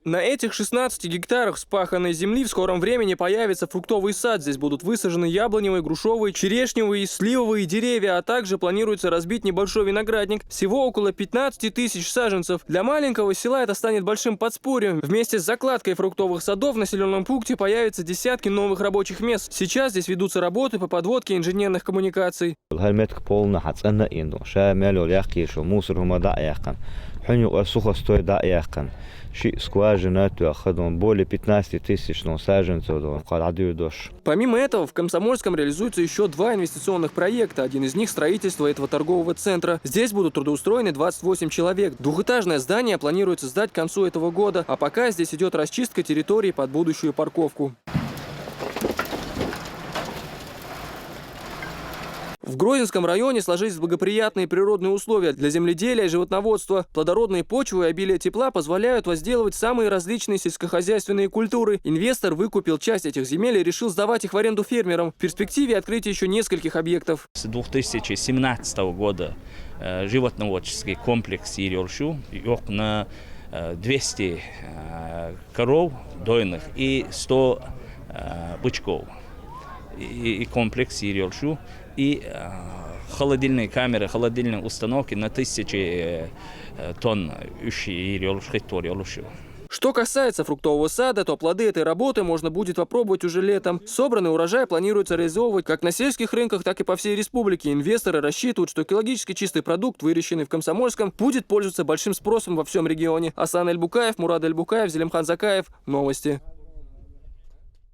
На этих 16 гектарах вспаханной земли в скором времени появится фруктовый сад. Здесь будут высажены яблоневые, грушевые, черешневые, сливовые деревья, а также планируется разбить небольшой виноградник. Всего около 15 тысяч саженцев. Для маленького села это станет большим подспорьем. Вместе с закладкой фруктовых садов в населенном пункте появятся десятки новых рабочих мест. Сейчас здесь ведутся работы по подводке инженерных коммуникаций. Более 15 тысяч саженцев. Помимо этого, в Комсомольском реализуется еще 2 инвестиционных проекта. Один из них – строительство этого торгового центра. Здесь будут трудоустроены 28 человек. Двухэтажное здание планируется сдать к концу этого года. А пока здесь идет расчистка территории под будущую парковку. В Грозинском районе сложились благоприятные природные условия для земледелия и животноводства. Плодородные почвы и обилие тепла позволяют возделывать самые различные сельскохозяйственные культуры. Инвестор выкупил часть этих земель и решил сдавать их в аренду фермерам. В перспективе открытие еще нескольких объектов. С 2017 года животноводческий комплекс Ирёлшу на 200 коров дойных и 100 бычков. И комплекс Ирёлшу. И холодильные камеры, холодильные установки на 1000 тонн. Что касается фруктового сада, то плоды этой работы можно будет попробовать уже летом. Собранный урожай планируется реализовывать как на сельских рынках, так и по всей республике. Инвесторы рассчитывают, что экологически чистый продукт, выращенный в Комсомольском, будет пользоваться большим спросом во всем регионе. Асан Эльбукаев, Мурад Эльбукаев, Зелимхан Закаев. Новости.